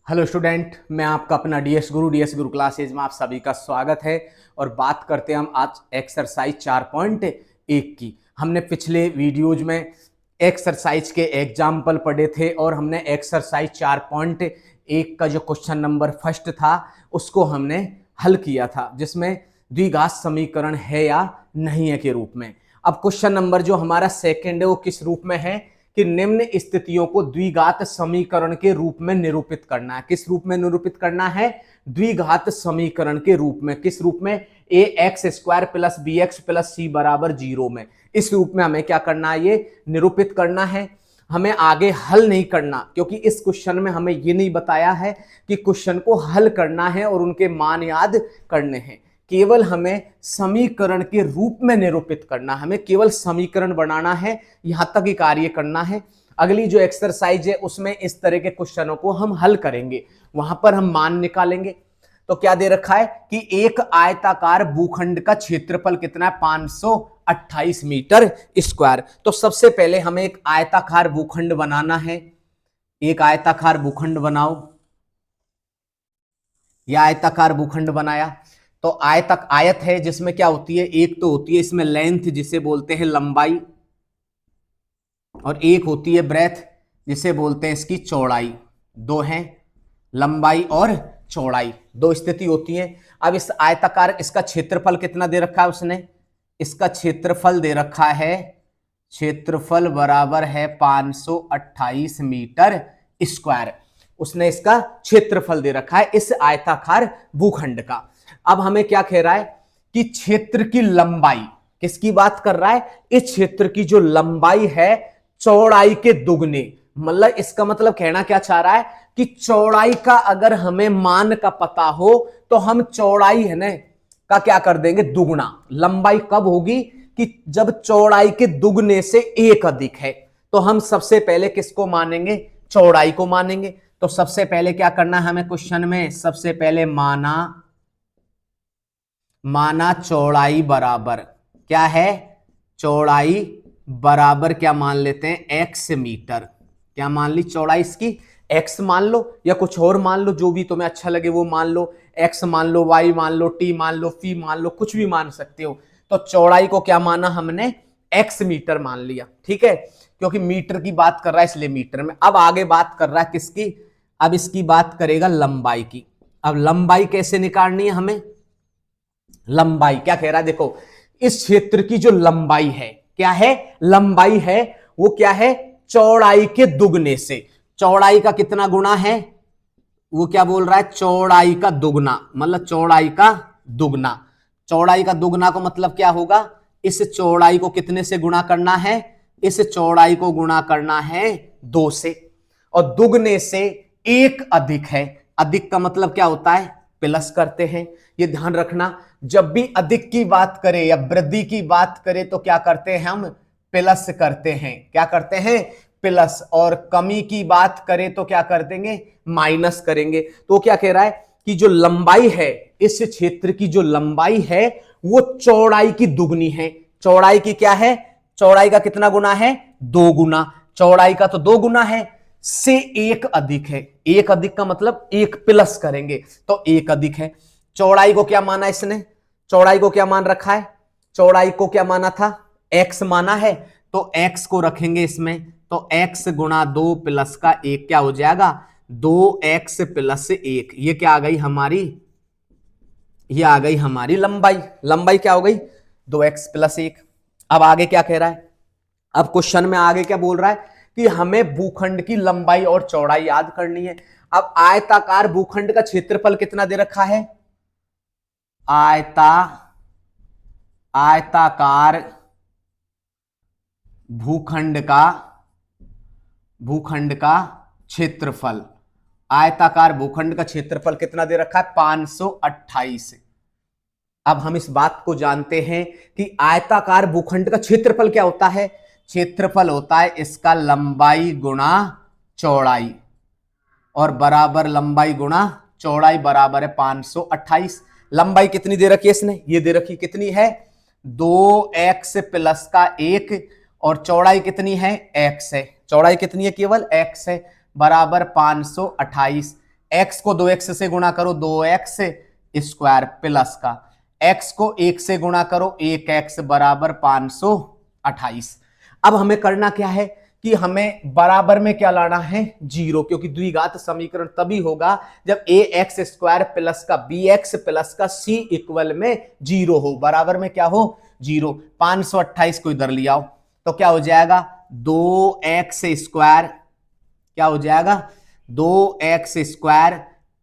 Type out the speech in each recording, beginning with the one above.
Hello student, मैं आपका अपना डीएस गुरु क्लासेज में आप सभी का स्वागत है। और बात करते हैं हम आज एक्सरसाइज 4.1 की। हमने पिछले वीडियोज में एक्सरसाइज के एग्जाम्पल पढ़े थे और हमने एक्सरसाइज 4.1 का जो क्वेश्चन नंबर फर्स्ट था उसको हमने हल किया था, जिसमें द्विघात समीकरण है या नहीं है के रूप में। अब क्वेश्चन नंबर जो हमारा सेकेंड है वो किस रूप में है कि निम्न स्थितियों को द्विघात समीकरण के रूप में निरूपित करना है। किस रूप में निरूपित करना है? द्विघात समीकरण के रूप में। किस रूप में? A X square plus B X plus C बराबर 0 में। इस रूप में हमें क्या करना है? ये निरूपित करना है। हमें आगे हल नहीं करना, क्योंकि इस क्वेश्चन में हमें ये नहीं बताया है कि क्वेश्चन को हल करना है और उनके मान याद करने हैं। केवल हमें समीकरण के रूप में निरूपित करना, हमें केवल समीकरण बनाना है, यहां तक ही कार्य करना है। अगली जो एक्सरसाइज है उसमें इस तरह के क्वेश्चनों को हम हल करेंगे, वहां पर हम मान निकालेंगे। तो क्या दे रखा है कि एक आयताकार भूखंड का क्षेत्रफल कितना है? 528 मीटर स्क्वायर। तो सबसे पहले हमें एक आयताकार भूखंड बनाना है। एक आयताकार भूखंड बनाओ। यह आयताकार भूखंड बनाया तो आयत है जिसमें क्या होती है? एक तो होती है इसमें लेंथ जिसे बोलते हैं लंबाई, और एक होती है ब्रेथ जिसे बोलते हैं इसकी चौड़ाई। दो हैं, लंबाई और चौड़ाई, दो स्थिति होती है। अब इस आयताकार, इसका क्षेत्रफल कितना दे रखा है उसने? इसका क्षेत्रफल दे रखा है, क्षेत्रफल बराबर है 528 मीटर स्क्वायर। उसने इसका क्षेत्रफल दे रखा है इस आयताकार भूखंड का। अब हमें क्या कह रहा है कि क्षेत्र की लंबाई, किसकी बात कर रहा है? इस क्षेत्र की जो लंबाई है चौड़ाई के दुगने। मतलब इसका मतलब कहना क्या चाह रहा है कि चौड़ाई का अगर हमें मान का पता हो तो हम चौड़ाई है ना का क्या कर देंगे? दुगुना। लंबाई कब होगी? कि जब चौड़ाई के दुगने से एक अधिक है। तो हम सबसे पहले किसको मानेंगे? चौड़ाई को मानेंगे। तो सबसे पहले क्या करना है हमें क्वेश्चन में? सबसे पहले माना चौड़ाई बराबर क्या है? चौड़ाई बराबर क्या मान लेते हैं? X metre. क्या मान ली? चौड़ाई इसकी एक्स मान लो या कुछ और मान लो, जो भी तुम्हें अच्छा लगे वो मान लो। एक्स मान लो, वाई मान लो, टी मान लो, फी मान लो, कुछ भी मान सकते हो। तो चौड़ाई को क्या माना हमने? एक्स मीटर मान लिया। ठीक है, क्योंकि मीटर की बात कर रहा है इसलिए मीटर में। अब आगे बात कर रहा है किसकी? अब इसकी बात करेगा लंबाई की। अब लंबाई कैसे निकालनी है हमें? लंबाई क्या कह रहा है? देखो, इस क्षेत्र की जो लंबाई है, क्या है? लंबाई है वो क्या है? चौड़ाई के दुगने से। चौड़ाई का कितना गुना है? वो क्या बोल रहा है? चौड़ाई का दुगना। मतलब चौड़ाई का दुगना। चौड़ाई का दुगना को मतलब क्या होगा? इस चौड़ाई को कितने से गुणा करना है? इस चौड़ाई को गुणा करना है 2 से, और दुगने से एक अधिक है। अधिक का मतलब क्या होता है? प्लस करते हैं। ये ध्यान रखना, जब भी अधिक की बात करें या वृद्धि की बात करें तो क्या करते हैं हम? प्लस करते हैं। क्या करते हैं? प्लस। और कमी की बात करें तो क्या कर देंगे? माइनस करेंगे। तो क्या कह रहा है कि जो लंबाई है, इस क्षेत्र की जो लंबाई है वो चौड़ाई की दुगनी है। चौड़ाई की क्या है? चौड़ाई का कितना गुना है? 2 गुना। चौड़ाई का तो 2 गुना है, से एक अधिक है। एक अधिक का मतलब एक प्लस करेंगे तो एक अधिक है। चौड़ाई को क्या माना इसने? चौड़ाई को क्या मान रखा है? चौड़ाई को क्या माना था? एक्स माना है। तो एक्स को रखेंगे इसमें, तो एक्स गुणा 2 प्लस का 1 क्या हो जाएगा? 2x plus 1। ये क्या आ गई हमारी? ये आ गई हमारी लंबाई। लंबाई क्या हो गई? 2x plus 1। अब आगे क्या कह रहा है? अब क्वेश्चन में आगे क्या बोल रहा है कि हमें भूखंड की लंबाई और चौड़ाई याद करनी है। अब आयताकार भूखंड का क्षेत्रफल कितना दे रखा है? आयताकार भूखंड का क्षेत्रफल। आयताकार भूखंड का क्षेत्रफल कितना दे रखा है? 528। अब हम इस बात को जानते हैं कि आयताकार भूखंड का क्षेत्रफल क्या होता है? क्षेत्रफल होता है इसका लंबाई गुणा चौड़ाई, और बराबर लंबाई गुणा चौड़ाई बराबर है 528। लंबाई कितनी दे रखी है इसने? ये दे रखी, कितनी है? 2x प्लस का 1। और चौड़ाई कितनी है? x है। चौड़ाई कितनी है? केवल x है। बराबर 528। x को 2x से गुणा करो 2x स्क्वायर प्लस का x को 1 से गुणा करो 1x बराबर 528। अब हमें करना क्या है कि हमें बराबर में क्या लाना है, जीरो, क्योंकि द्विघात समीकरण तभी होगा जब ए एक्स स्क्वायर प्लस का बी एक्स प्लस का सी इक्वल में जीरो हो, बराबर में क्या हो, जीरो। 528 को इधर ले आओ तो क्या हो जाएगा 2x स्क्वायर, क्या हो जाएगा 2x स्क्वायर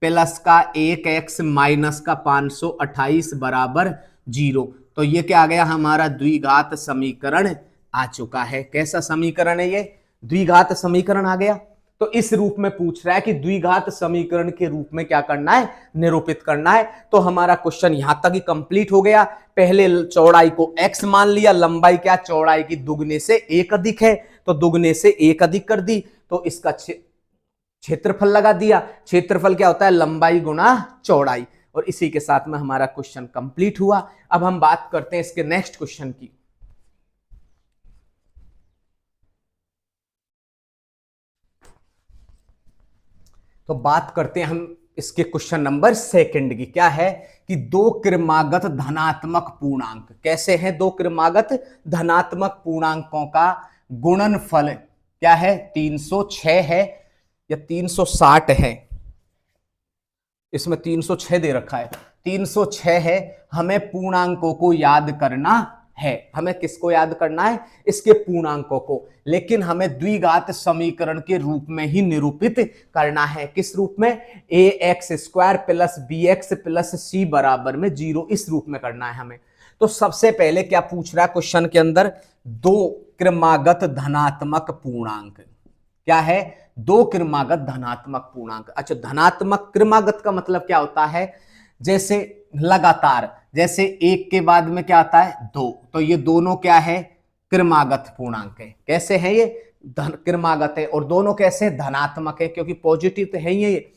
प्लस का 1x माइनस का 528 बराबर जीरो। तो ये क्या आ गया, हमारा द्विघात समीकरण आ चुका है। कैसा समीकरण है ये, द्विघात समीकरण आ गया। तो इस रूप में पूछ रहा है कि द्विघात समीकरण के रूप में क्या करना है, निरूपित करना है। तो हमारा क्वेश्चन यहां तक ही कंप्लीट हो गया। पहले चौड़ाई को x मान लिया, लंबाई क्या चौड़ाई की दुगने से एक अधिक है तो दुगने से एक अधिक कर दी, तो इसका क्षेत्रफल लगा दिया। क्षेत्रफल क्या होता है, लंबाई गुणा चौड़ाई। और इसी के साथ में हमारा क्वेश्चन कंप्लीट हुआ। अब हम बात करते हैं इसके नेक्स्ट क्वेश्चन की। तो बात करते हैं हम इसके क्वेश्चन नंबर सेकंड की। क्या है कि दो क्रमागत धनात्मक पूर्णांक, कैसे हैं दो क्रमागत धनात्मक पूर्णांकों का गुणनफल क्या है, 306 है या 360 है, इसमें 306 दे रखा है, 306 है। हमें पूर्णांकों को याद करना है, हमें किसको याद करना है, इसके पूर्णांकों को, लेकिन हमें द्विघात समीकरण के रूप में ही निरूपित करना है। किस रूप में, A X square plus B X plus C बराबर में जीरो, इस रूप में करना है हमें। तो सबसे पहले क्या पूछ रहा है क्वेश्चन के अंदर, दो क्रमागत धनात्मक पूर्णांक, क्या है, दो क्रमागत धनात्मक पूर्णांक। अच्छा, धनात्मक क्रमागत का मतलब क्या होता है, जैसे लगातार, जैसे एक के बाद में क्या आता है दो, तो ये दोनों क्या है, क्रमागत पूर्णांक है। कैसे है ये, क्रमागत है, और दोनों कैसे, धनात्मक है, क्योंकि पॉजिटिव तो है ही है, ये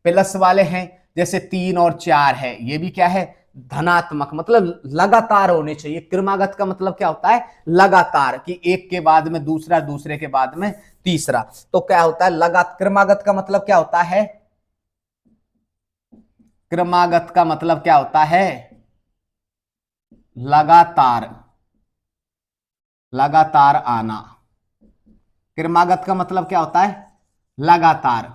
प्लस वाले हैं। जैसे 3 और 4 है, ये भी क्या है, धनात्मक, मतलब लगातार होने चाहिए। क्रमागत का मतलब क्या होता है, लगातार, कि एक के बाद में दूसरा, दूसरे के बाद में तीसरा। तो क्या होता है लगातार, क्रमागत का मतलब क्या होता है, क्रमागत का मतलब क्या होता है, लगातार, लगातार आना। क्रमागत का मतलब क्या होता है, लगातार,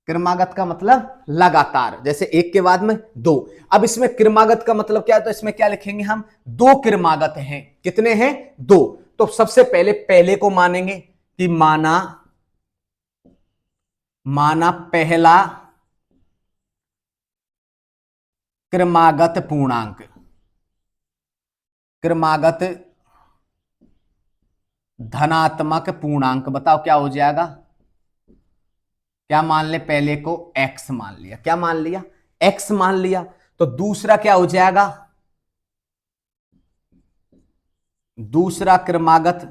क्रमागत का मतलब लगातार, जैसे एक के बाद में दो। अब इसमें क्रमागत का मतलब क्या है, तो इसमें क्या लिखेंगे हम, दो क्रमागत हैं, कितने हैं, दो। तो सबसे पहले पहले को मानेंगे कि माना पहला क्रमागत पूर्णांक, क्रमागत धनात्मक पूर्णांक, बताओ क्या हो जाएगा, क्या मान ले, पहले को x मान लिया, क्या मान लिया, x मान लिया। तो दूसरा क्या हो जाएगा, दूसरा क्रमागत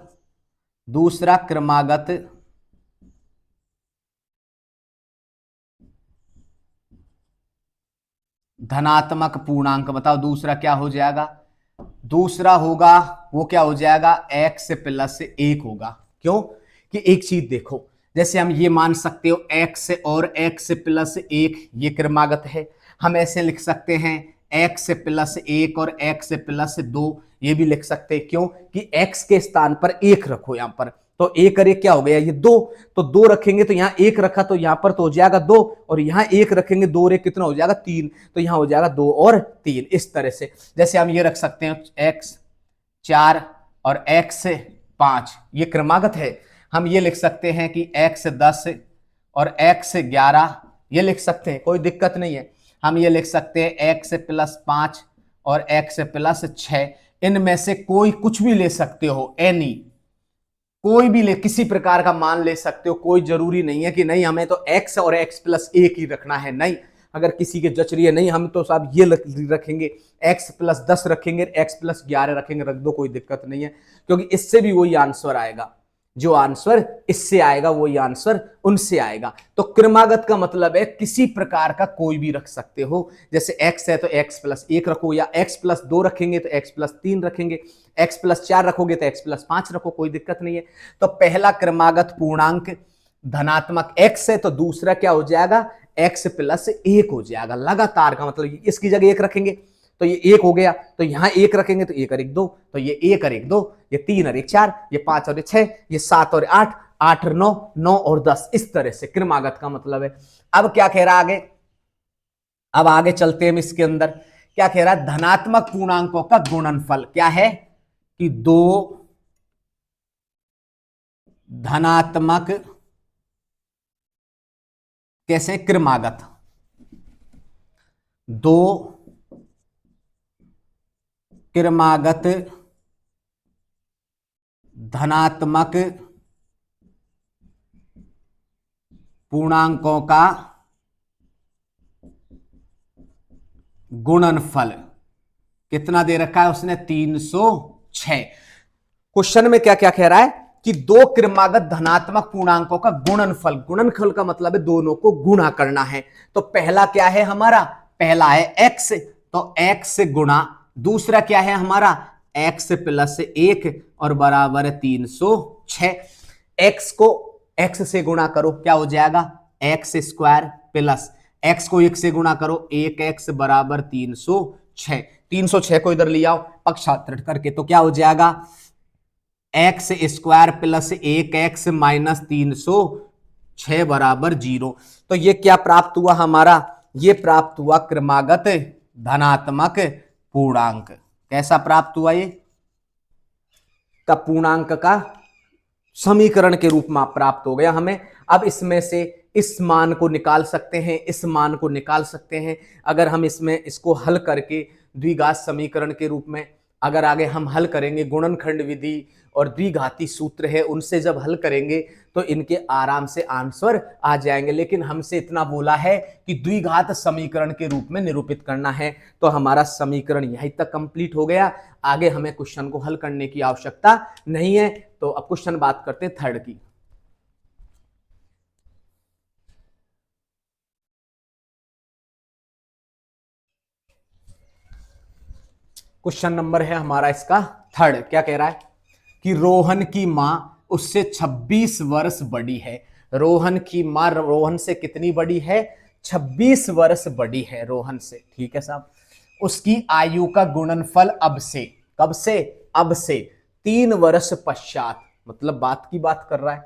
धनात्मक पूर्णांक, बताओ दूसरा क्या हो जाएगा, दूसरा होगा वो क्या हो जाएगा, x प्लस 1 होगा। क्यों, कि एक चीज देखो, जैसे हम ये मान सकते हो x और x प्लस 1 ये क्रमागत है, हम ऐसे लिख सकते हैं x प्लस 1 और x प्लस 2 ये भी लिख सकते हैं। क्यों, कि x के स्थान पर 1 रखो, यहां पर तो एक और एक क्या हो गया, ये 2, तो 2 रखेंगे तो यहां 1 रखा तो यहां पर तो हो जाएगा 2, और यहां 1 रखेंगे 2 और 1 कितना हो जाएगा 3, तो यहां हो जाएगा 2 और 3। इस तरह से जैसे हम ये रख सकते हैं x 4 और x 5, ये क्रमागत है। हम ये लिख सकते हैं कि x 10 और x 11 ये लिख सकते हैं, कोई दिक्कत नहीं है। हम ये लिख सकते हैं x प्लस 5 और x प्लस 6, इनमें से कोई कुछ भी ले सकते हो, एनी, कोई भी ले, किसी प्रकार का मान ले सकते हो, कोई जरूरी नहीं है कि नहीं हमें तो x और x प्लस 1 ही रखना है, नहीं। अगर किसी के जच रही है नहीं हम तो साहब ये रखेंगे, x प्लस 10 रखेंगे, x प्लस 11 रखेंगे, रख दो, कोई दिक्कत नहीं है, क्योंकि इससे भी वही आंसर आएगा, जो आंसर इससे आएगा वही आंसर उनसे आएगा। तो क्रमागत का मतलब है किसी प्रकार का कोई भी रख सकते हो, जैसे x है तो x प्लस 1 रखो, या x प्लस 2 रखेंगे तो x प्लस 3 रखेंगे, x प्लस 4 रखोगे तो x प्लस 5 रखो, कोई दिक्कत नहीं है। तो पहला क्रमागत पूर्णांक धनात्मक x है तो दूसरा क्या हो जाएगा x प्लस 1 हो जाएगा। लगातार का मतलब इसकी जगह 1 रखेंगे तो ये 1 हो गया, तो यहां 1 रखेंगे तो 1 और 1 2, तो ये 1 और 1 2, ये 3 और 1 4, ये 5 और 6, ये 7 और 8, 8 और 9, 9 और 10, इस तरह से क्रमागत का मतलब है। अब क्या कह रहा है आगे, अब आगे चलते हैं हम इसके अंदर। क्या कह रहा है, धनात्मक पूर्णांकों का गुणनफल क्या है कि दो धनात्मक कैसे क्रमागत, दो क्रमागत धनात्मक पूर्णांकों का गुणनफल कितना दे रखा है उसने, 306। क्वेश्चन में क्या क्या कह रहा है कि दो क्रमागत धनात्मक पूर्णांकों का गुणनफल, गुणनफल का मतलब है दोनों को गुणा करना है। तो पहला क्या है हमारा, पहला है x, तो x गुणा, दूसरा क्या है हमारा x प्लस 1 और बराबर है 306। x को x से गुणा करो क्या हो जाएगा, x स्क्वायर प्लस x को 1 से गुणा करो 1x बराबर 306। 306 को इधर ले आओ पक्षांतरण करके तो क्या हो जाएगा, x square plus 1x minus 306 बराबर 0। तो ये क्या प्राप्त हुआ हमारा, ये प्राप्त हुआ क्रमागत धनात्मक पूर्णांक। कैसा प्राप्त हुआ, ये का पूर्णांक का समीकरण के रूप में प्राप्त हो गया हमें। अब इसमें से इस मान को निकाल सकते हैं, इस मान को निकाल सकते हैं। अगर हम इसमें इसको हल करके द्विघात समीकरण के रूप में, अगर आगे हम हल करेंगे गुणनखंड विधि और द्विघाती सूत्र है उनसे जब हल करेंगे तो इनके आराम से आंसर आ जाएंगे। लेकिन हमसे इतना बोला है कि द्विघात समीकरण के रूप में निरूपित करना है, तो हमारा समीकरण यहीं तक कंप्लीट हो गया। आगे हमें क्वेश्चन को हल करने की आवश्यकता नहीं है। तो अब क्वेश्चन बात करते हैं थर्ड की। क्वेश्चन नंबर है हमारा इसका थर्ड। क्या कह रहा है कि रोहन की मां उससे 26 वर्ष बड़ी है। रोहन की मां रोहन से कितनी बड़ी है, 26 वर्ष बड़ी है रोहन से, ठीक है साहब। उसकी आयु का गुणनफल अब से, कब से, अब से 3 वर्ष पश्चात, मतलब बात की बात कर रहा है,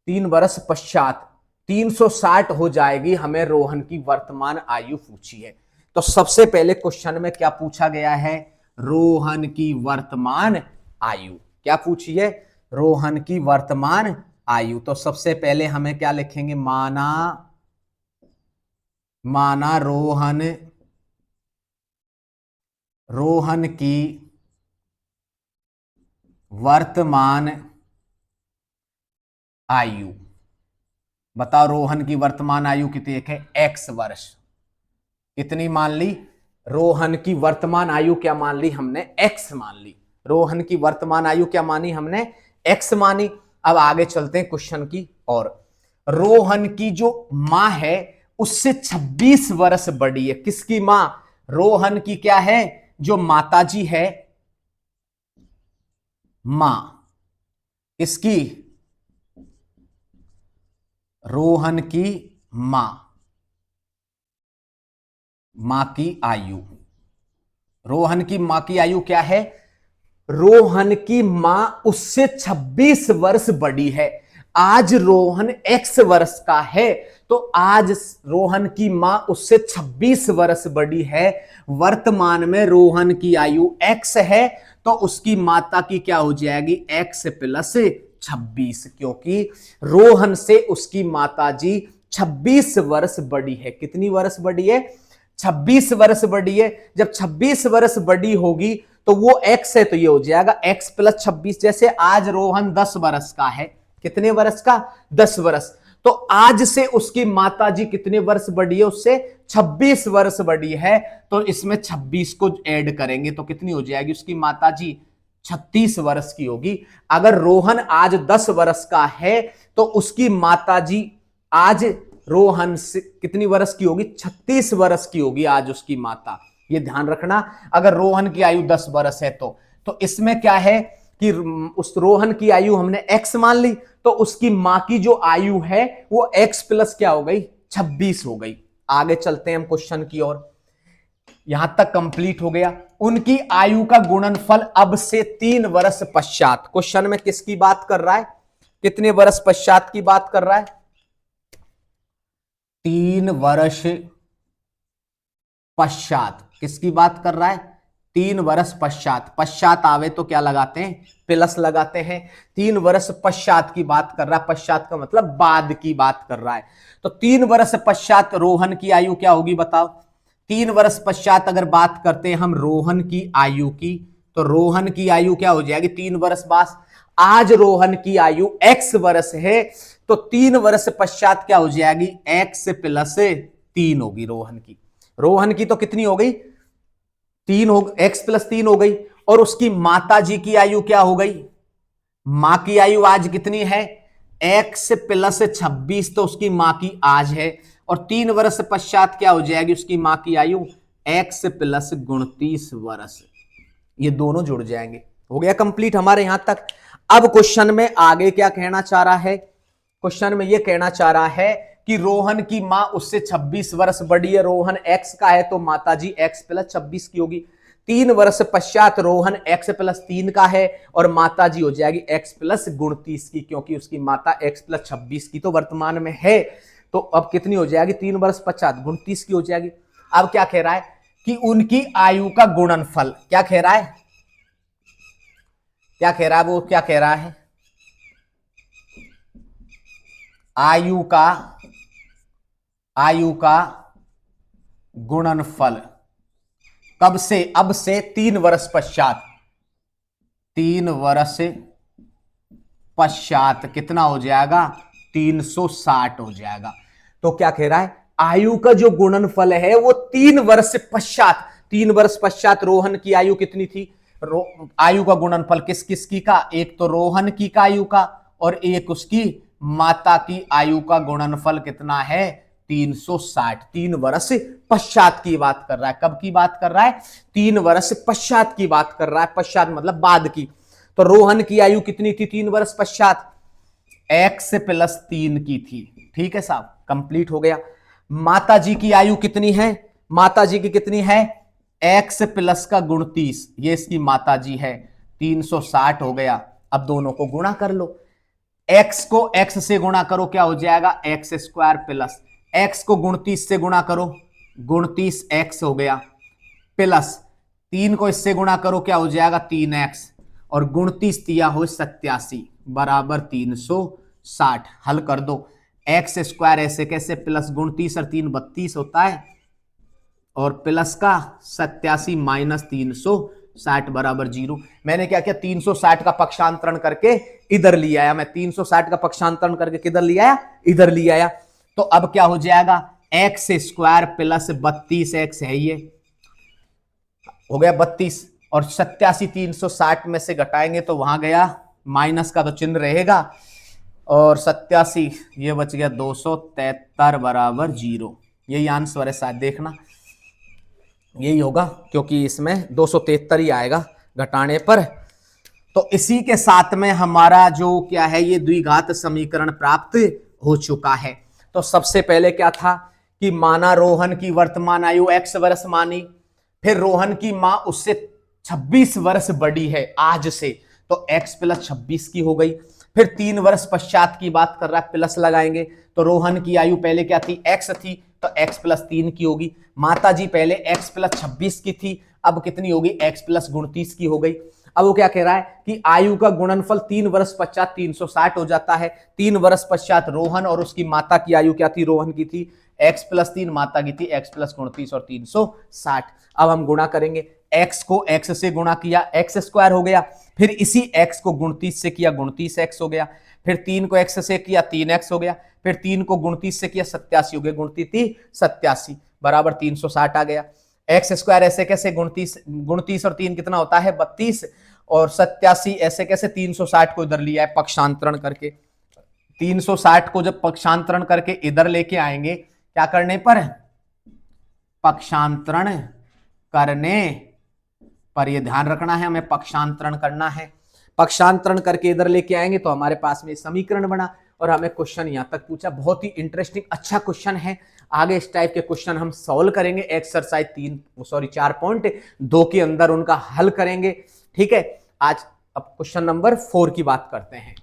3 वर्ष पश्चात 360 हो जाएगी। हमें रोहन की वर्तमान आयु पूछी है। तो सबसे पहले क्वेश्चन में क्या पूछा गया है, रोहन की वर्तमान आयु। क्या पूछी है, रोहन की वर्तमान आयु। तो सबसे पहले हमें क्या लिखेंगे, माना रोहन की वर्तमान आयु। बताओ रोहन की वर्तमान आयु कितनी है, x वर्ष। कितनी मान ली, रोहन की वर्तमान आयु क्या मान ली हमने, x मान ली। रोहन की वर्तमान आयु क्या मानी हमने, x मानी। अब आगे चलते हैं क्वेश्चन की और। रोहन की जो मां है उससे 26 वर्ष बड़ी है। किसकी मां, रोहन की क्या है, जो माताजी है, मां, इसकी रोहन की मां, मां की आयु। रोहन की मां की आयु क्या है, रोहन की मां उससे 26 वर्ष बड़ी है। आज रोहन x वर्ष का है, तो आज रोहन की मां उससे 26 वर्ष बड़ी है। वर्तमान में रोहन की आयु x है, तो उसकी माता की क्या हो जाएगी, x प्लस 26, क्योंकि रोहन से उसकी माताजी 26 वर्ष बड़ी है। कितनी वर्ष बड़ी है, 26 वर्ष बड़ी है। जब 26 वर्ष बड़ी होगी तो वो x है, तो ये हो जाएगा x प्लस 26। जैसे आज रोहन 10 वर्ष का है, कितने वर्ष का, 10 वर्ष, तो आज से उसकी माताजी कितने वर्ष बड़ी है, उससे 26 वर्ष बड़ी है। तो इसमें 26 को ऐड करेंगे तो कितनी हो जाएगी, उसकी माताजी 36 वर्ष की होगी। अगर रोहन आज 10 वर्ष का है तो उसकी माताजी आज रोहन से कितनी वर्ष की होगी, 36 वर्ष की होगी आज उसकी माता। ये ध्यान रखना, अगर रोहन की आयु 10 वर्ष है तो इसमें क्या है कि उस रोहन की आयु हमने x मान ली, तो उसकी मां की जो आयु है वो x प्लस क्या हो गई, 26 हो गई। आगे चलते हैं हम क्वेश्चन की ओर। यहां तक कंप्लीट हो गया। उनकी आयु का गुणनफल अब से 3 वर्ष पश्चात। क्वेश्चन में किसकी बात कर रहा है, कितने वर्ष पश्चात की बात कर रहा है? 3 वर्ष पश्चात। किसकी बात कर रहा है? 3 वर्ष पश्चात। पश्चात आवे तो क्या लगाते हैं? प्लस लगाते हैं। 3 वर्ष पश्चात की बात कर रहा है। पश्चात का मतलब बाद की बात कर रहा है। तो 3 वर्ष पश्चात रोहन की आयु क्या होगी बताओ? 3 वर्ष पश्चात अगर बात करते हैं हम रोहन की आयु की, तो रोहन की आयु क्या हो जाएगी 3 वर्ष बाद? आज रोहन की आयु x वर्ष है, तो 3 वर्ष पश्चात क्या हो जाएगी? x प्लस 3 होगी रोहन की। रोहन की तो कितनी हो गई? 3 हो, x प्लस 3 हो गई। और उसकी माता जी की आयु क्या हो गई? मां की आयु आज कितनी है? x प्लस 26, तो उसकी मां की आज है। और 3 वर्ष पश्चात क्या हो जाएगी उसकी मां की आयु? x प्लस 29 वर्ष। ये दोनों जुड़ जाएंगे। हो गया कंप्लीट हमारे यहां तक। अब क्वेश्चन में आगे क्या कहना चाह रहा है? क्वेश्चन में यह कहना चाह रहा है कि रोहन की मां उससे 26 वर्ष बड़ी है। रोहन x का है तो माता जी x प्लस 26 की होगी। 3 वर्ष पश्चात रोहन x प्लस 3 का है और माता जी हो जाएगी x प्लस 29 की, क्योंकि उसकी माता x प्लस 26 की तो वर्तमान में है। तो अब कितनी हो जाएगी? 3 वर्ष पश्चात 29 की हो जाएगी। अब क्या कह रहा है कि उनकी आयु का गुणनफल। क्या कह रहा है? क्या कह रहा है वो? क्या कह रहा है? आयु का गुणनफल कब से? अब से 3 वर्ष पश्चात। 3 वर्ष पश्चात कितना हो जाएगा? 360 हो जाएगा। तो क्या कह रहा है? आयु का जो गुणनफल है वो 3 वर्ष पश्चात। 3 वर्ष पश्चात रोहन की आयु कितनी थी? आयु का गुणनफल किस किसकी का? एक तो रोहन की का आयु का, और एक उसकी माता की आयु का गुणनफल कितना है? 360। 3 वर्ष पश्चात की बात कर रहा है। कब की बात कर रहा है? 3 वर्ष पश्चात की बात कर रहा है। पश्चात मतलब बाद की। तो रोहन की आयु कितनी थी 3 वर्ष पश्चात? x प्लस 3 की थी। ठीक है साहब, कंप्लीट हो गया। माता जी की आयु कितनी है? माता जी की कितनी है? x प्लस का 29, ये इसकी माता जी है। 360 हो गया। अब दोनों को गुणा कर लो। x को x से गुणा करो, क्या हो जाएगा? x स्क्वायर प्लस x को 29 से गुणा करो, 29x हो गया, प्लस 3 को इससे गुणा करो, क्या हो जाएगा? 3x, और 29 तिया हो 87 बराबर 360। हल कर दो। x स्क्वायर ऐसे कैसे? प्लस 29 और 3 32 होता है, और प्लस का 87 माइनस 360 बराबर 0। मैंने क्या किया? 360 का पक्षांतरण करके इधर ले आया। मैं 360 का पक्षांतरण करके किधर ले आया? इधर ले आया। तो अब क्या हो जाएगा? एक्स स्क्वायर प्लस 32x है, ये हो गया 32, और 87 360 में से घटाएंगे तो वहां गया, माइनस का तो चिन्ह रहेगा, और 87 ये बच गया 273 बराबर 0। यही आंसर है शायद, देखना यही होगा, क्योंकि इसमें 273 ही आएगा घटाने पर। तो इसी के साथ में हमारा जो क्या है, ये द्विघात समीकरण प्राप्त हो चुका है। तो सबसे पहले क्या था कि माना रोहन की वर्तमान आयु x वर्ष मानी, फिर रोहन की मां उससे 26 वर्ष बड़ी है आज से, तो x प्लस 26 की हो गई। फिर 3 वर्ष पश्चात की बात कर रहा है, प्लस लगाएंगे तो रोहन की आयु पहले क्या थी? x थी, तो x प्लस 3 की होगी। माता जी पहले x प्लस 26 की थी, अब कितनी होगी? x प्लस 29 की हो गई। अब वो क्या कह रहा है कि आयु का गुणनफल 3 वर्ष पश्चात 360 हो जाता है। 3 वर्ष पश्चात रोहन और उसकी माता की आयु क्या थी? रोहन की थी x प्लस 3, माता की थी x प्लस 29 और 360। अब हम गुणा करेंगे। x को x से गुणा किया, x स्क्वायर हो गया, फिर इसी x को 29 से किया, 29x हो गया, फिर 3 को x से किया, 3x हो गया, फिर 3 को 29 से किया, 87 हो गया, 29 87 बराबर 360 आ गया। एक्स स्क्वायर ऐसे कैसे? 29 और 3 कितना होता है? 32, और 87 ऐसे कैसे? 360 को इधर लिया है पक्षांतरण करके। 360 को जब पक्षांतरण करके इधर लेके आएंगे, क्या करने पर? पक्षांतरण करने पर, यह ध्यान रखना है, हमें पक्षांतरण करना है। पक्षांतरण करके इधर लेके आएंगे तो हमारे पास में समीकरण बना, और हमें क्वेश्चन यहां तक पूछा। बहुत ही इंटरेस्टिंग अच्छा क्वेश्चन है। आगे इस टाइप के क्वेश्चन हम सॉल्व करेंगे एक्सरसाइज 4.2 के अंदर उनका हल करेंगे। ठीक है, आज अब क्वेश्चन नंबर 4 की बात करते हैं।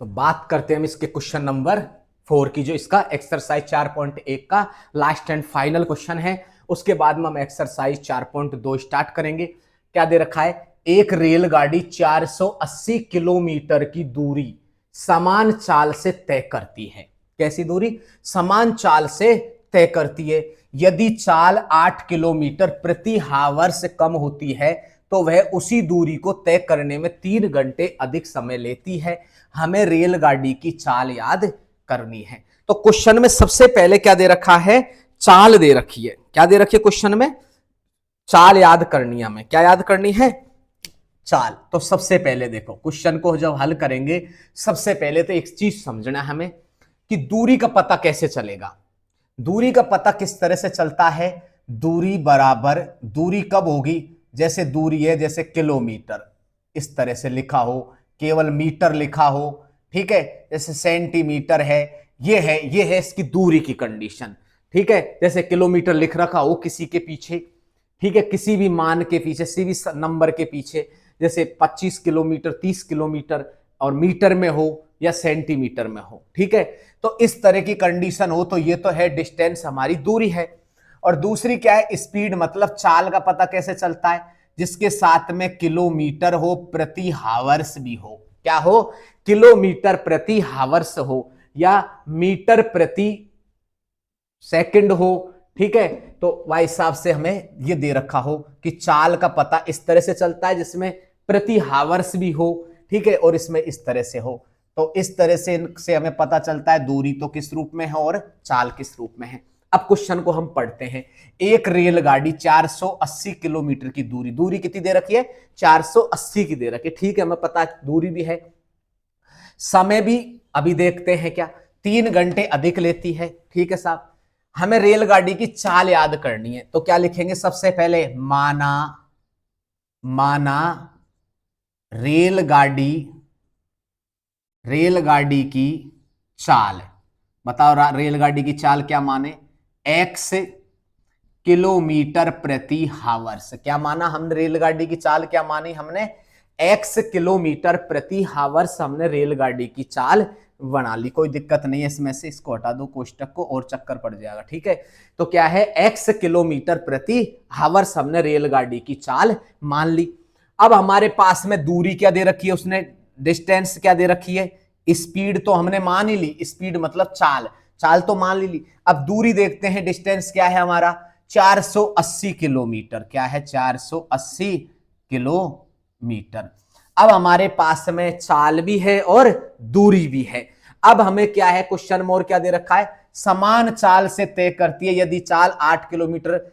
तो बात करते हैं हम इसके क्वेश्चन नंबर 4 की, जो इसका एक्सरसाइज 4.1 का लास्ट एंड फाइनल क्वेश्चन है। उसके बाद में हम एक्सरसाइज 4.2 स्टार्ट करेंगे। क्या दे रखा है, एक रेलगाड़ी 480 किलोमीटर की दूरी समान चाल से तय करती है। कैसी दूरी, समान चाल से तय करती है। यदि चाल 8 किलोमीटर प्रति हावर से कम होती है तो वह उसी दूरी को तय करने में 3 घंटे अधिक समय लेती है। हमें रेलगाड़ी की चाल याद करनी है। तो क्वेश्चन में सबसे पहले क्या दे रखा है, चाल दे रखी है। क्या दे रखी है क्वेश्चन में, चाल याद करनी है हमें। क्या याद करनी है, चाल। तो सबसे पहले देखो क्वेश्चन को जब हल करेंगे, सबसे पहले तो एक चीज समझना है हमें कि दूरी का पता कैसे चलेगा। दूरी का पता किस तरह से चलता है, दूरी बराबर, दूरी कब होगी, जैसे दूरी है जैसे किलोमीटर इस तरह से लिखा हो, केवल मीटर लिखा हो, ठीक है, जैसे सेंटीमीटर है, ये है इसकी दूरी की कंडीशन। ठीक है, जैसे किलोमीटर लिख रखा हो किसी के पीछे, ठीक है, किसी भी मान के पीछे, किसी भी नंबर के पीछे, जैसे 25 किलोमीटर, 30 किलोमीटर, और मीटर में हो या सेंटीमीटर में हो। ठीक है, तो इस तरह की कंडीशन हो तो ये तो है डिस्टेंस, हमारी दूरी है। और दूसरी क्या है, स्पीड, मतलब चाल का पता कैसे चलता है, जिसके साथ में किलोमीटर हो प्रति हावर्स भी हो। क्या हो, किलोमीटर प्रति हावर्स हो या मीटर प्रति सेकंड हो। ठीक है, तो वह हिसाब से हमें ये दे रखा हो कि चाल का पता इस तरह से चलता है जिसमें प्रति हावर्स भी हो, ठीक है, और इसमें इस तरह से हो। तो इस तरह से हमें पता चलता है दूरी तो किस रूप में है और चाल किस रूप में है। अब क्वेश्चन को हम पढ़ते हैं। एक रेलगाड़ी 480 किलोमीटर की दूरी, दूरी कितनी दे रखी है, 480 की दे रखी है। ठीक है, हमें पता दूरी भी है, समय भी अभी देखते हैं क्या, 3 घंटे अधिक लेती है। ठीक है साहब, हमें रेलगाड़ी की चाल याद करनी है। तो क्या लिखेंगे, सबसे पहले माना रेलगाड़ी की चाल। बताओ रेलगाड़ी की चाल क्या माने, x किलोमीटर प्रति हावर्स। क्या माना हमने, रेलगाड़ी की चाल क्या मानी हमने, x किलोमीटर प्रति हावर्स हमने रेलगाड़ी की चाल बना ली। कोई दिक्कत नहीं है इसमें से, इसको हटा दो कोष्टक को और चक्कर पड़ जाएगा। ठीक है, तो क्या है, x किलोमीटर प्रति हावर्स हमने रेलगाड़ी की चाल मान ली। अब हमारे पास में दूरी क्या दे रखी है उसने, डिस्टेंस क्या दे रखी है, स्पीड तो हमने मान ही ली, स्पीड मतलब चाल, चाल तो मान ली। अब दूरी देखते हैं, डिस्टेंस क्या है हमारा, 480 किलोमीटर। क्या है, 480 किलोमीटर। अब हमारे पास में चाल भी है और दूरी भी है। अब हमें क्या है, क्वेश्चन में और क्या दे रखा है, समान चाल से तय करती है। यदि चाल 8 किलोमीटर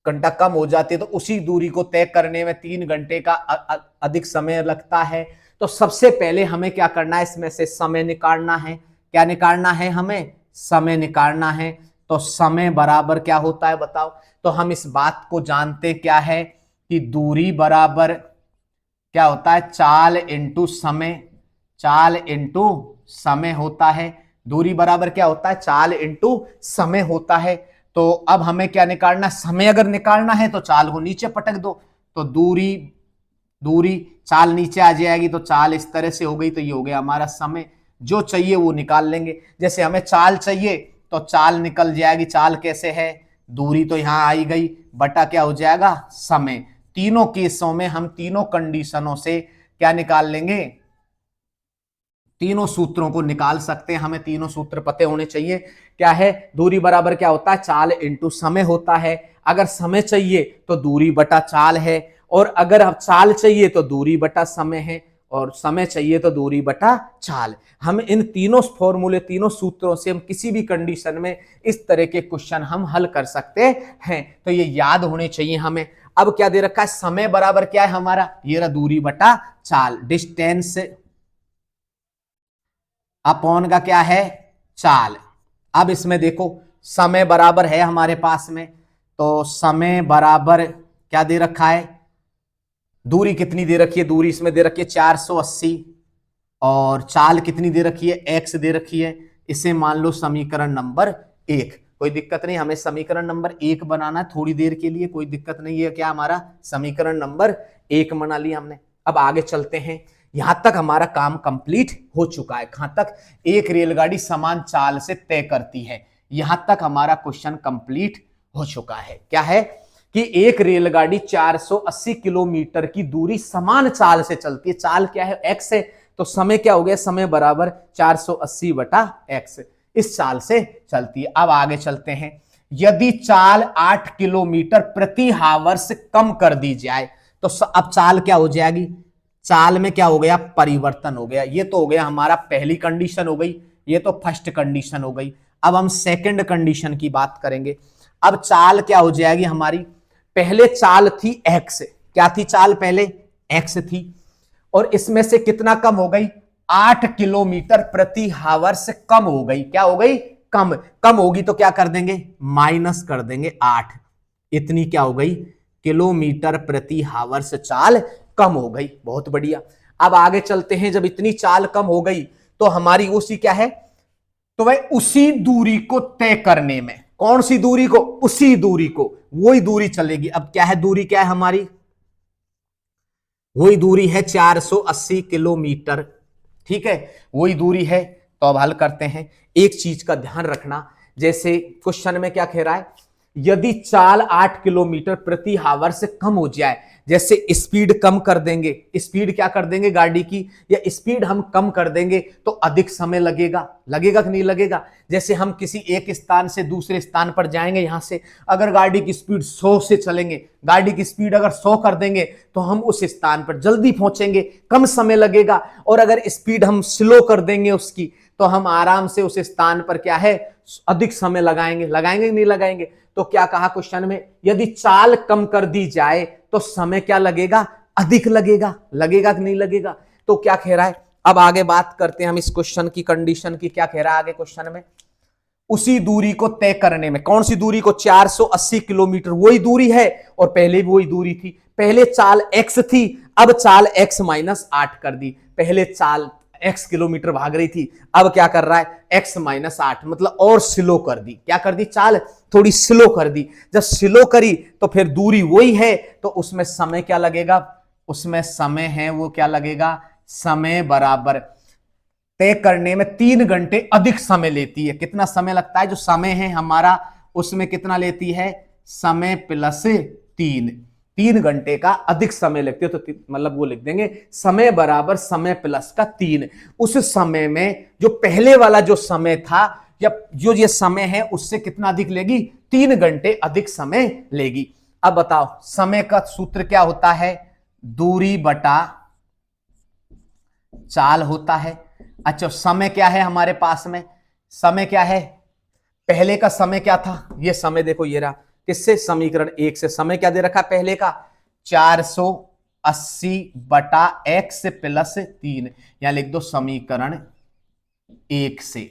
घंटा कम हो जाती है तो उसी दूरी को तय करने में 3 घंटे का अधिक समय लगता है। तो सबसे पहले हमें क्या करना है, इसमें से समय निकालना है। क्या निकालना है, हमें समय निकालना है। तो समय बराबर क्या होता है बताओ। तो हम इस बात को जानते क्या है कि दूरी बराबर क्या होता है, चाल इंटू समय, चाल इंटू समय होता है। दूरी बराबर क्या होता है, चाल इंटू समय होता है। तो अब हमें क्या निकालना, समय अगर निकालना है तो चाल को नीचे पटक दो, तो दूरी चाल नीचे आ जाएगी, तो चाल इस तरह से हो गई, तो ये हो गया हमारा समय। जो चाहिए वो निकाल लेंगे। जैसे हमें चाल चाहिए तो चाल निकल जाएगी। चाल कैसे है, दूरी तो यहां आई गई बटा क्या हो जाएगा, समय। तीनों केसों में हम तीनों कंडीशनों से क्या निकाल लेंगे, तीनों सूत्रों को निकाल सकते हैं। हमें तीनों सूत्र पते होने चाहिए। क्या है, दूरी बराबर क्या होता है, चाल इंटू समय होता है। अगर समय चाहिए तो दूरी बटा चाल है, और अगर अब चाल चाहिए तो दूरी बटा समय है, और समय चाहिए तो दूरी बटा चाल। हम इन तीनों फॉर्मूले, तीनों सूत्रों से हम किसी भी कंडीशन में इस तरह के क्वेश्चन हम हल कर सकते हैं। तो ये याद होने चाहिए हमें। अब क्या दे रखा है, समय बराबर क्या है हमारा, ये रहा दूरी बटा चाल, डिस्टेंस अपॉन का क्या है, चाल। अब इसमें देखो समय बराबर है हमारे पास में, तो समय बराबर क्या दे रखा है, दूरी कितनी दे रखी है, दूरी इसमें दे रखी है 480 और चाल कितनी दे रखी है, x दे रखी है। इसे मान लो समीकरण नंबर 1। कोई दिक्कत नहीं, हमें समीकरण नंबर 1 बनाना है थोड़ी देर के लिए, कोई दिक्कत नहीं है। क्या हमारा समीकरण नंबर 1 बना लिया हमने। अब आगे चलते हैं, यहां तक हमारा काम कंप्लीट हो चुका है। कहां तक, एक रेलगाड़ी समान चाल से तय करती है, यहां तक हमारा क्वेश्चन कंप्लीट हो चुका है। क्या है कि एक रेलगाड़ी 480 किलोमीटर की दूरी समान चाल से चलती है। चाल क्या है, x है, तो समय क्या हो गया, समय बराबर 480 बटा x, इस चाल से चलती है। अब आगे चलते हैं, यदि चाल 8 किलोमीटर प्रति हावर से कम कर दी जाए तो अब चाल क्या हो जाएगी, चाल में क्या हो गया, परिवर्तन हो गया। ये तो हो गया हमारा पहली कंडीशन हो गई, ये तो फर्स्ट कंडीशन हो गई। अब हम सेकंड कंडीशन की बात करेंगे। अब चाल क्या हो जाएगी हमारी, पहले चाल थी x, क्या थी चाल पहले, x थी, और इसमें से कितना कम हो गई, 8 किलोमीटर प्रति हावर से कम हो गई। क्या हो गई, कम। कम होगी तो क्या कर देंगे, माइनस कर देंगे 8, इतनी क्या हो गई, किलोमीटर प्रति हावर से चाल कम हो गई। बहुत बढ़िया। अब आगे चलते हैं, जब इतनी चाल कम हो गई तो हमारी उसी क्या है, तो वह उसी दूरी को तय करने में, कौन सी दूरी को, उसी दूरी को, वही दूरी चलेगी। अब क्या है, दूरी क्या है हमारी, वही दूरी है 480 किलोमीटर, ठीक है, वही दूरी है। तो अब हल करते हैं। एक चीज का ध्यान रखना, जैसे क्वेश्चन में क्या कह रहा है, यदि चाल 8 किलोमीटर प्रति हावर से कम हो जाए, जैसे स्पीड कम कर देंगे, स्पीड क्या कर देंगे गाड़ी की, या स्पीड हम कम कर देंगे तो अधिक समय लगेगा, लगेगा कि नहीं लगेगा। जैसे हम किसी एक स्थान से दूसरे स्थान पर जाएंगे, यहां से अगर गाड़ी की स्पीड 100 से चलेंगे, गाड़ी की स्पीड अगर 100 कर देंगे तो हम उस स्थान पर जल्दी पहुंचेंगे, कम समय लगेगा। और अगर स्पीड हम स्लो कर देंगे उसकी, तो हम आराम से उस स्थान पर क्या है, अधिक समय लगाएंगे, लगाएंगे नहीं लगाएंगे। तो क्या कहा क्वेश्चन में, यदि चाल कम कर दी जाए तो समय क्या लगेगा, अधिक लगेगा, लगेगा कि नहीं लगेगा। तो क्या कह रहा है, अब आगे बात करते हैं हम इस क्वेश्चन की कंडीशन की। क्या कह रहा है आगे क्वेश्चन में, उसी दूरी को तय करने में, कौन सी दूरी को, 480 किलोमीटर, वही दूरी है और पहले भी वही दूरी थी। पहले चाल x थी, अब चाल x माइनस 8 कर दी। पहले चाल x किलोमीटर भाग रही थी, अब क्या कर रहा है, x माइनस 8, मतलब और स्लो कर दी। क्या कर दी, चाल थोड़ी स्लो कर दी। जब स्लो करी तो फिर दूरी वही है, तो उसमें समय क्या लगेगा, उसमें समय है वो क्या लगेगा, समय बराबर तय करने में 3 घंटे अधिक समय लेती है। कितना समय लगता है, जो समय है हमारा उसमें कितना लेती है, समय प्लस 3 घंटे का अधिक समय लगती है। तो मतलब वो लिख देंगे समय बराबर समय प्लस का 3। उस समय में जो पहले वाला जो समय था, या जो ये समय है उससे कितना अधिक लेगी, 3 घंटे अधिक समय लेगी। अब बताओ समय का सूत्र क्या होता है, दूरी बटा चाल होता है। अच्छा, समय क्या है हमारे पास में, समय क्या है, पहले का समय क्या था, ये समय देखो ये रहा, किससे, समीकरण 1 से। समय क्या दे रखा पहले का, 480 बटा x प्लस 3, यहां लिख दो समीकरण 1 से।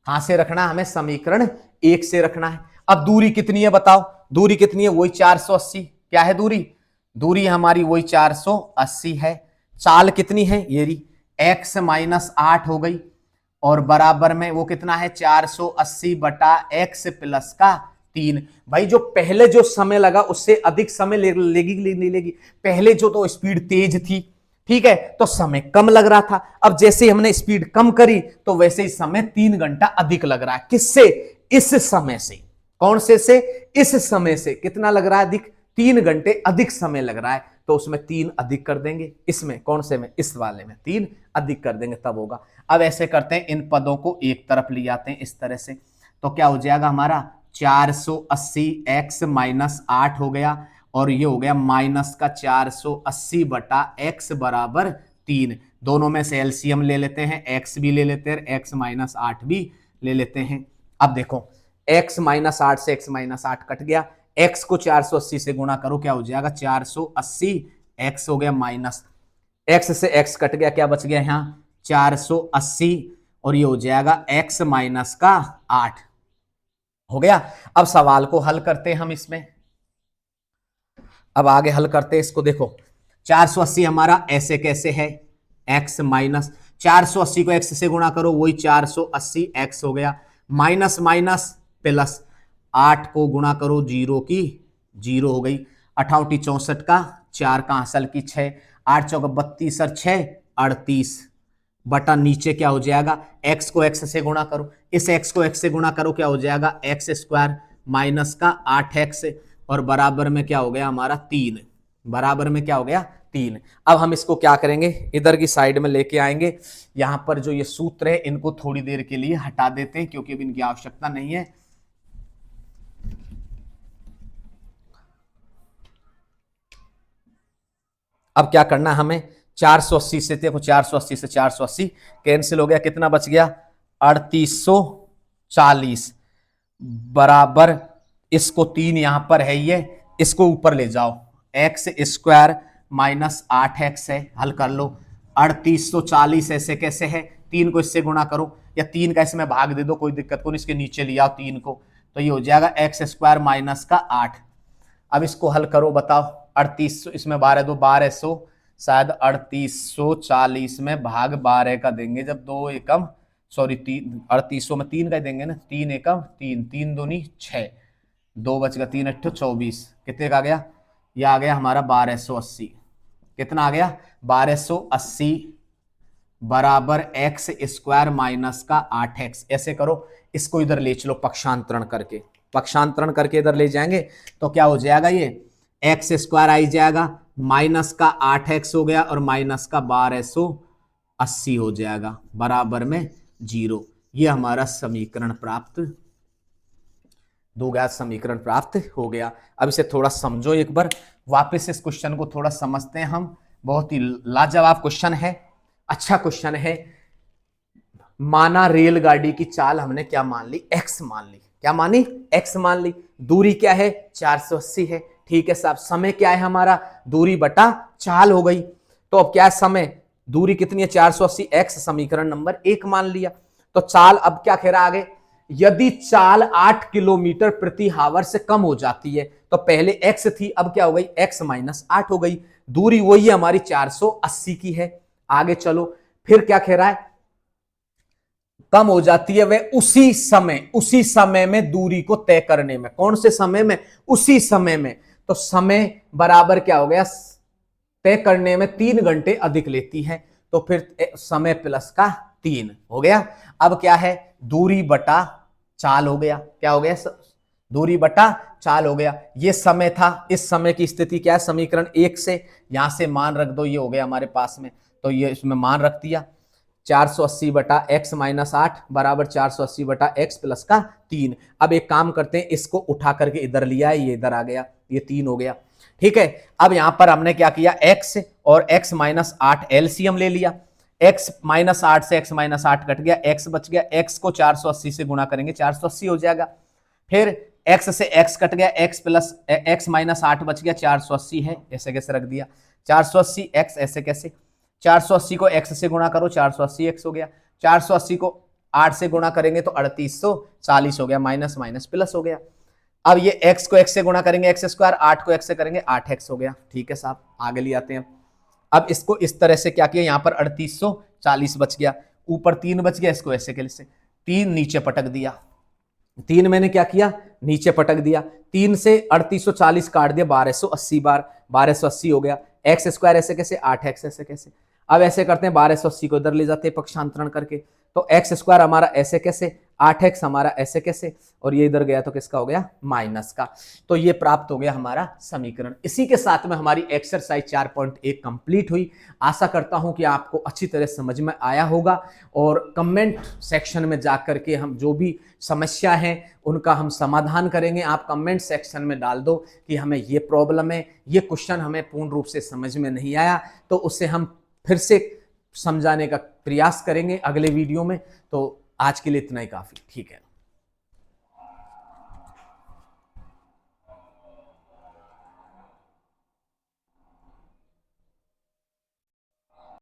कहां से रखना हमें, समीकरण 1 से रखना है। अब दूरी कितनी है बताओ, दूरी कितनी है, वही 480। क्या है दूरी, दूरी हमारी वही 480 है। चाल कितनी है, ये रही, x माइनस 8 हो गई, और बराबर में वो कितना है, 480 बटा x प्लस का 3। भाई जो पहले जो समय लगा उससे अधिक समय लेगी नहीं लेगी, पहले जो तो स्पीड तेज थी, ठीक है, तो समय कम लग रहा था। अब जैसे ही हमने स्पीड कम करी तो वैसे ही समय 3 घंटा अधिक लग रहा है। किससे, इस समय से। कौन से इस समय से कितना लग रहा है अधिक, 3 घंटे अधिक समय लग रहा है, तो उसमें 3 अधिक कर देंगे। इसमें कौन से में, इस वाले में 3 अधिक कर देंगे, तब होगा। अब ऐसे करते हैं, इन पदों को एक तरफ ले आते हैं इस तरह से, तो क्या हो जाएगा हमारा 480x माइनस 8 हो गया, और ये हो गया माइनस का 480 बटा x बराबर 3। दोनों में से एलसीएम ले लेते हैं, x भी ले लेते हैं, x माइनस 8 भी ले लेते हैं। अब देखो x माइनस 8 से x माइनस 8 कट गया, x को 480 से गुणा करो, क्या हो जाएगा 480, x हो गया माइनस, x से x कट गया, क्या बच गया यहाँ 480, और ये हो जाएगा x माइनस का 8। हो गया। अब सवाल को हल करते हैं हम इसमें, अब आगे हल करते हैं इसको। देखो 480 हमारा ऐसे कैसे है, x माइनस 480 को x से गुणा करो, वही 480 x हो गया, माइनस माइनस प्लस 8 को गुणा करो, 0 की 0 हो गई, 88 64 का 4 का हासिल की 6, 8 चौका 32 और 6 38 बटा नीचे क्या हो जाएगा, x को x से गुणा करो, इस x को x से गुणा करो, क्या हो जाएगा x स्क्वायर माइनस का 8x और बराबर में क्या हो गया हमारा 3, बराबर में क्या हो गया 3। अब हम इसको क्या करेंगे, इधर की साइड में लेके आएंगे, यहां पर जो ये सूत्र है इनको थोड़ी देर के लिए हटा देते हैं क्योंकि अब इनकी आवश्यकता नहीं है। अब क्या करना हमें, 480 से, देखो 480 से 480 कैंसिल हो गया, कितना बच गया 3840 बराबर, इसको 3 यहां पर है, ये इसको ऊपर ले जाओ, एक्स स्क्वायर माइनस 8x है, हल कर लो, 3840 ऐसे कैसे है, 3 को इससे गुणा करो या 3 का इसमें भाग दे दो, कोई दिक्कत को नहीं, इसके नीचे ले आओ 3 को, तो ये हो जाएगा एक्स स्क्वायर माइनस का 8। अब इसको हल करो, बताओ 3800 इसमें 12 दो 1200, शायद 3840 में भाग 12 का देंगे, जब 2 एकम सॉरी 3800 में 3 का देंगे ना, 3 एकम 3, 3 दूनी 6, 2 बच गया, 3 अट्ठो 24, कितने का आ गया, ये आ गया हमारा 1280, कितना आ गया 1280 बराबर एक्स स्क्वायर माइनस का 8x। ऐसे करो, इसको इधर ले चलो पक्षांतरण करके, पक्षांतरण करके इधर ले जाएंगे तो क्या हो जाएगा, ये एक्स स्क्वायर आई जाएगा, माइनस का 8x हो गया और माइनस का 1280 हो जाएगा, बराबर में 0। ये हमारा समीकरण प्राप्त, दो ज्ञात समीकरण प्राप्त हो गया। अब इसे थोड़ा समझो एक बार, वापस इस क्वेश्चन को थोड़ा समझते हैं हम, बहुत ही लाजवाब क्वेश्चन है, अच्छा क्वेश्चन है। माना रेलगाड़ी की चाल हमने क्या मान ली, x मान ली, क्या मानी, x मान ली, दूरी क्या है 480 है, ठीक है साहब, समय क्या है हमारा, दूरी बटा चाल हो गई, तो अब क्या है समय, दूरी कितनी है 480, x समीकरण नंबर 1 मान लिया, तो चाल अब क्या कह रहा आगे, यदि चाल 8 किलोमीटर प्रति हावर से कम हो जाती है, तो पहले x थी, अब क्या हो गई x माइनस 8 हो गई, दूरी वही है हमारी 480 की है। आगे चलो, फिर क्या कह रहा है, कम हो जाती है वह उसी समय में दूरी को तय करने में, कौन से समय में, उसी समय में, तो समय बराबर क्या हो गया, तय करने में 3 घंटे अधिक लेती है, तो फिर समय प्लस का 3 हो गया। अब क्या है, दूरी बटा चाल हो गया, क्या हो गया, दूरी बटा चाल हो गया, ये समय था, इस समय की स्थिति क्या है, समीकरण 1 से यहां से मान रख दो, ये हो गया हमारे पास में, तो ये इसमें मान रख दिया, 480 बटा x माइनस 8 बराबर 480 बटा x प्लस का 3। अब एक काम करते हैं, इसको उठा करके इधर लिया है, ये इधर आ गया, ये 3 हो गया, ठीक है। अब यहां पर हमने क्या किया, x और x माइनस 8 एलसीएम ले लिया, x माइनस 8 से x माइनस 8 कट गया, x बच गया, x को 480 से गुणा करेंगे 480 हो जाएगा, फिर x से x कट गया, x प्लस x माइनस 8 बच गया, 480 है, ऐसे कैसे रख दिया, 480 x ऐसे कैसे, 480 को x से गुणा करो, 480 x हो गया, 480 को 8 से गुणा करेंगे तो 3840 हो गया, माइनस माइनस प्लस हो गया। अब ये x को x से गुणा करेंगे x स्क्वायर, 8 को x से करेंगे 8x हो गया, ठीक है साहब, आगे ले आते हैं। अब इसको इस तरह से क्या किया, यहां पर 3840 बच गया, ऊपर 3 बच गया, इसको ऐसे कैसे, 3 नीचे पटक दिया, 3 मैंने क्या किया, नीचे पटक दिया, 3 से 3840 काट दिया, 1280 बार, 1280 हो गया, एक्स स्क्वायर ऐसे कैसे, 8x ऐसे कैसे। अब ऐसे करते हैं, 1280 को इधर ले जाते हैं पक्षांतरण करके, तो एक्स स्क्वायर हमारा ऐसे कैसे, 8x हमारा ऐसे कैसे, और ये इधर गया तो किसका हो गया, माइनस का। तो ये प्राप्त हो गया हमारा समीकरण। इसी के साथ में हमारी एक्सरसाइज 4.1 कंप्लीट हुई। आशा करता हूं कि आपको अच्छी तरह समझ में आया होगा, और कमेंट सेक्शन में जाकर के हम जो भी समस्या है उनका हम समाधान करेंगे। आप कमेंट सेक्शन में डाल दो कि हमें ये प्रॉब्लम है, ये क्वेश्चन हमें पूर्ण रूप से समझ में नहीं आया, तो उसे हम फिर से समझाने का प्रयास करेंगे अगले वीडियो में। तो आज के लिए इतना ही काफी, ठीक है।